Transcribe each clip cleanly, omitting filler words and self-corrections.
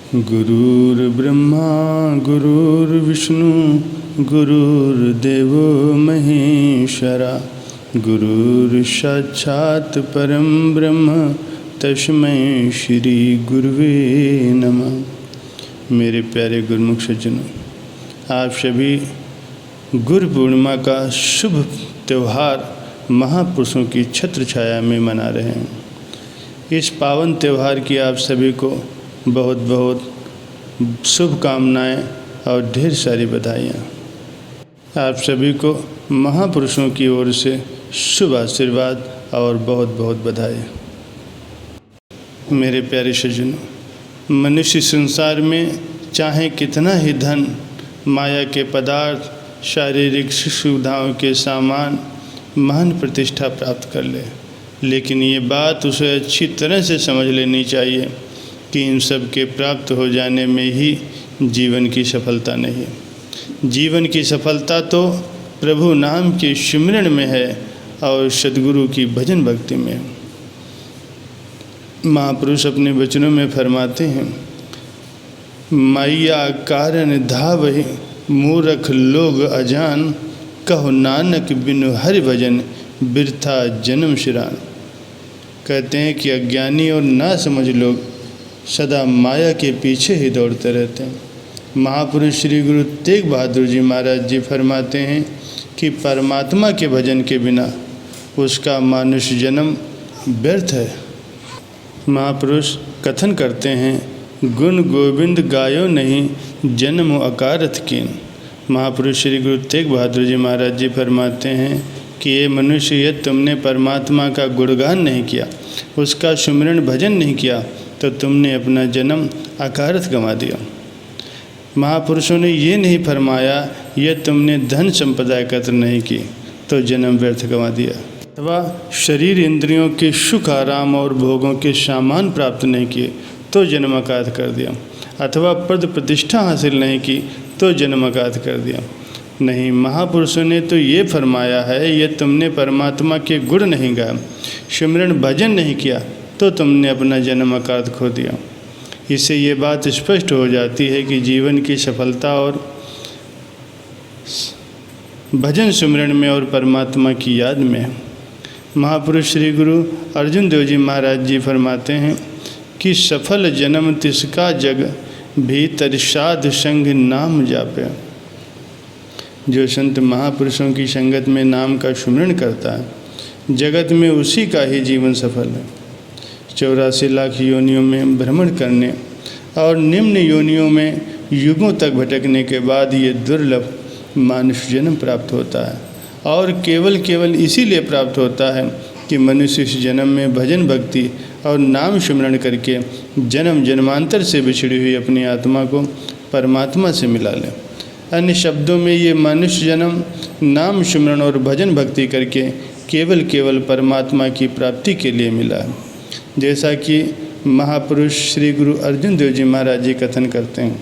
गुरुर्ब्रह्मा गुरुर्विष्णु गुरुर्देवो महेश्वरा गुरुर्साक्षात् परम ब्रह्म तस्मै श्री गुरुवे नमः। मेरे प्यारे गुरुमुख सज्जनों, आप सभी गुरु पूर्णिमा का शुभ त्यौहार महापुरुषों की छत्र छाया में मना रहे हैं। इस पावन त्यौहार की आप सभी को बहुत बहुत शुभकामनाएं और ढेर सारी बधाइयाँ। आप सभी को महापुरुषों की ओर से शुभ आशीर्वाद और बहुत बहुत बधाई। मेरे प्यारे सज्जनों, मनुष्य संसार में चाहे कितना ही धन, माया के पदार्थ, शारीरिक सुविधाओं के सामान, महान प्रतिष्ठा प्राप्त कर ले, लेकिन ये बात उसे अच्छी तरह से समझ लेनी चाहिए कि इन सब के प्राप्त हो जाने में ही जीवन की सफलता नहीं है। जीवन की सफलता तो प्रभु नाम के सिमरन में है और सद्गुरु की भजन भक्ति में। महापुरुष अपने वचनों में फरमाते हैं, माया कारण धावहि मूर्ख लोग अजान, कहो नानक बिनु हरि भजन बिरथा जन्म शिरान। कहते हैं कि अज्ञानी और ना समझ लोग सदा माया के पीछे ही दौड़ते रहते हैं। महापुरुष श्री गुरु तेग बहादुर जी महाराज जी फरमाते हैं कि परमात्मा के भजन के बिना उसका मानुष जन्म व्यर्थ है। महापुरुष कथन करते हैं, गुण गोविंद गायो नहीं जन्म अकारथ कीन। महापुरुष श्री गुरु तेग बहादुर जी महाराज जी फरमाते हैं कि ये मनुष्य, यदि तुमने परमात्मा का गुणगान नहीं किया, उसका सुमिरन भजन नहीं किया, तो तुमने अपना जन्म अकारथ गंवा दिया। महापुरुषों ने ये नहीं फरमाया यदि तुमने धन संपदा एकत्र नहीं की तो जन्म व्यर्थ गंवा दिया, अथवा शरीर इंद्रियों के सुख आराम और भोगों के सामान प्राप्त नहीं किए तो जन्म अकारथ कर दिया, अथवा पद प्रतिष्ठा हासिल नहीं की तो जन्म अकारथ कर दिया। नहीं, महापुरुषों ने तो ये फरमाया है, यदि तुमने परमात्मा के गुण नहीं गाए, सिमरन भजन नहीं किया तो तुमने अपना जन्म अकारथ खो दिया। इससे ये बात स्पष्ट हो जाती है कि जीवन की सफलता और भजन सिमरन में और परमात्मा की याद में है। महापुरुष श्री गुरु अर्जुन देव जी महाराज जी फरमाते हैं कि सफल जन्म तिसका जग भीतर साध संग नाम जापे। जो संत महापुरुषों की संगत में नाम का सुमिरन करता है, जगत में उसी का ही जीवन सफल है। 84 लाख योनियों में भ्रमण करने और निम्न योनियों में युगों तक भटकने के बाद ये दुर्लभ मानुष जन्म प्राप्त होता है, और केवल इसीलिए प्राप्त होता है कि मनुष्य इस जन्म में भजन भक्ति और नाम सिमरन करके जन्म जन्मांतर से बिछड़ी हुई अपनी आत्मा को परमात्मा से मिला ले। अन्य शब्दों में ये मनुष्य जन्म नाम सिमरन और भजन भक्ति करके केवल परमात्मा की प्राप्ति के लिए मिला है। जैसा कि महापुरुष श्री गुरु अर्जुन देव जी महाराज जी कथन करते हैं,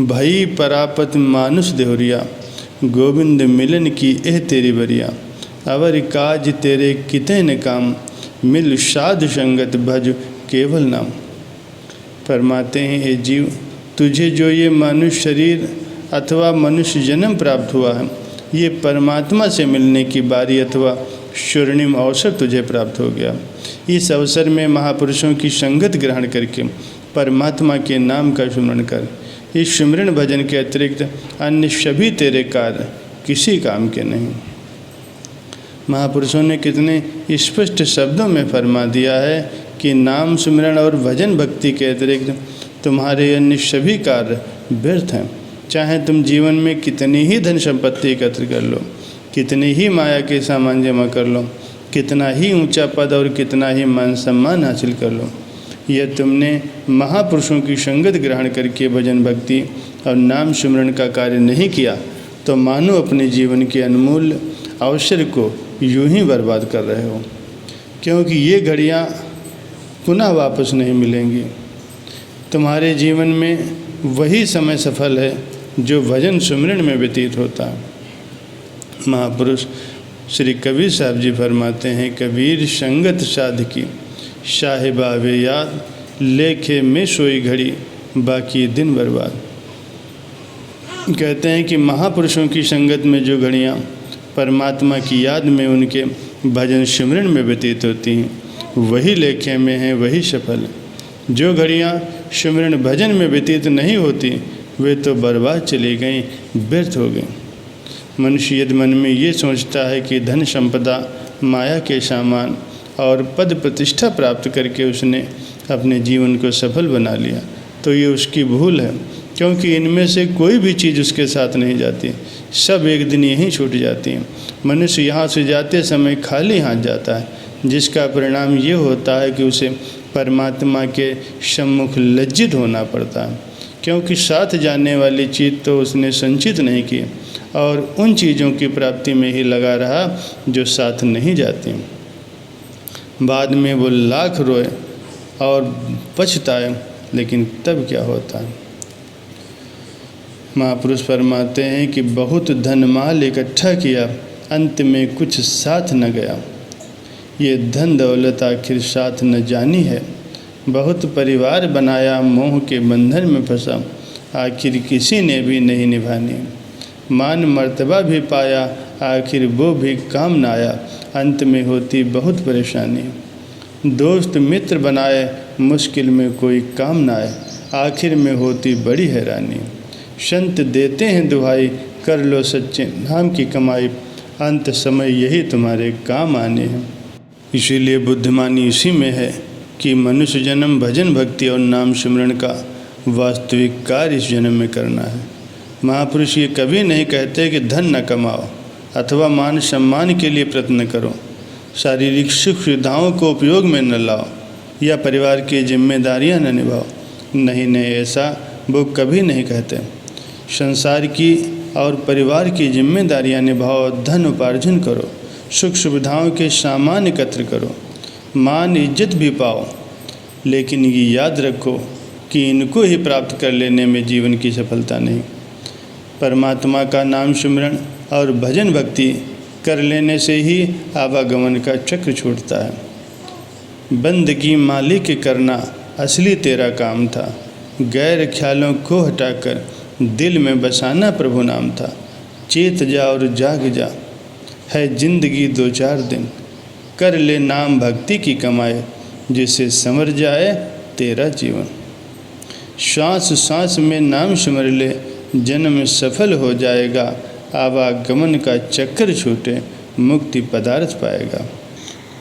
भई परापत मानुष देहुरिया, गोविंद मिलन की एह तेरी बरिया, अवर काज तेरे किते न काम, मिल साधु संगत भज केवल नाम। फरमाते हैं, हे जीव, तुझे जो ये मनुष्य शरीर अथवा मनुष्य जन्म प्राप्त हुआ है, ये परमात्मा से मिलने की बारी अथवा स्वर्णिम अवसर तुझे प्राप्त हो गया। इस अवसर में महापुरुषों की संगत ग्रहण करके परमात्मा के नाम का स्मरण कर। इस सिमरन भजन के अतिरिक्त अन्य सभी तेरे कार्य किसी काम के नहीं। महापुरुषों ने कितने स्पष्ट शब्दों में फरमा दिया है कि नाम सिमरन और भजन भक्ति के अतिरिक्त तुम्हारे अन्य सभी कार्य व्यर्थ हैं। चाहे तुम जीवन में कितनी ही धन संपत्ति एकत्र कर लो, कितनी ही माया के सामान जमा कर लो, कितना ही ऊंचा पद और कितना ही मान सम्मान हासिल कर लो, यह तुमने महापुरुषों की संगत ग्रहण करके भजन भक्ति और नाम सिमरन का कार्य नहीं किया तो मानो अपने जीवन के अनमोल अवसर को यूं ही बर्बाद कर रहे हो, क्योंकि ये घड़ियाँ पुनः वापस नहीं मिलेंगी। तुम्हारे जीवन में वही समय सफल है जो भजन सिमरन में व्यतीत होता है। महापुरुष श्री कबीर साहब जी फरमाते हैं, कबीर संगत साध की साहिबा वे याद, लेखे में सोई घड़ी बाकी दिन बर्बाद। कहते हैं कि महापुरुषों की संगत में जो घड़ियाँ परमात्मा की याद में उनके भजन सिमरन में व्यतीत होती हैं वही लेखे में हैं, वही सफल। जो घड़ियाँ सिमरन भजन में व्यतीत नहीं होती वे तो बर्बाद चली गईं, व्यर्थ हो गईं। मनुष्य यदि मन में ये सोचता है कि धन संपदा, माया के सामान और पद प्रतिष्ठा प्राप्त करके उसने अपने जीवन को सफल बना लिया तो ये उसकी भूल है, क्योंकि इनमें से कोई भी चीज़ उसके साथ नहीं जाती, सब एक दिन यहीं छूट जाती हैं। मनुष्य यहाँ से जाते समय खाली हाथ जाता है, जिसका परिणाम ये होता है कि उसे परमात्मा के सम्मुख लज्जित होना पड़ता है, क्योंकि साथ जाने वाली चीज़ तो उसने संचित नहीं की और उन चीज़ों की प्राप्ति में ही लगा रहा जो साथ नहीं जाती। बाद में वो लाख रोए और पछताए, लेकिन तब क्या होता है। महापुरुष फरमाते हैं कि बहुत धन माल इकट्ठा किया, अंत में कुछ साथ न गया। ये धन दौलत आखिर साथ न जानी है। बहुत परिवार बनाया, मोह के बंधन में फंसा, आखिर किसी ने भी नहीं निभानी। मान मर्तबा भी पाया, आखिर वो भी काम न आया, अंत में होती बहुत परेशानी। दोस्त मित्र बनाए, मुश्किल में कोई काम न आए, आखिर में होती बड़ी हैरानी। संत देते हैं दुहाई, कर लो सच्चे नाम की कमाई, अंत समय यही तुम्हारे काम आने हैं। इसीलिए बुद्धिमानी इसी में है कि मनुष्य जन्म भजन भक्ति और नाम सिमरन का वास्तविक कार्य इस जन्म में करना है। महापुरुष ये कभी नहीं कहते कि धन न कमाओ अथवा मान सम्मान के लिए प्रयत्न करो, शारीरिक सुख सुविधाओं को उपयोग में न लाओ या परिवार की जिम्मेदारियां न निभाओ। नहीं, ऐसा वो कभी नहीं कहते। संसार की और परिवार की जिम्मेदारियां निभाओ, धन उपार्जन करो, सुख सुविधाओं के सामान एकत्र करो, मान इज्जत भी पाओ, लेकिन ये याद रखो कि इनको ही प्राप्त कर लेने में जीवन की सफलता नहीं। परमात्मा का नाम सिमरन और भजन भक्ति कर लेने से ही आवागमन का चक्र छूटता है। बंदगी मालिक करना असली तेरा काम था, गैर ख्यालों को हटाकर दिल में बसाना प्रभु नाम था। चेत जा और जाग जा, है जिंदगी दो चार दिन, कर ले नाम भक्ति की कमाए, जिससे संवर जाए तेरा जीवन। श्वास सांस में नाम सिमर ले, जन्म सफल हो जाएगा, आवागमन का चक्कर छूटे, मुक्ति पदार्थ पाएगा।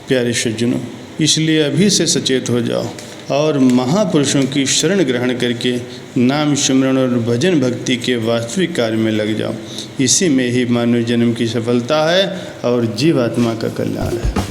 प्यारे सज्जनों, इसलिए अभी से सचेत हो जाओ और महापुरुषों की शरण ग्रहण करके नाम सिमरन और भजन भक्ति के वास्तविक कार्य में लग जाओ। इसी में ही मानव जन्म की सफलता है और जीवात्मा का कल्याण है।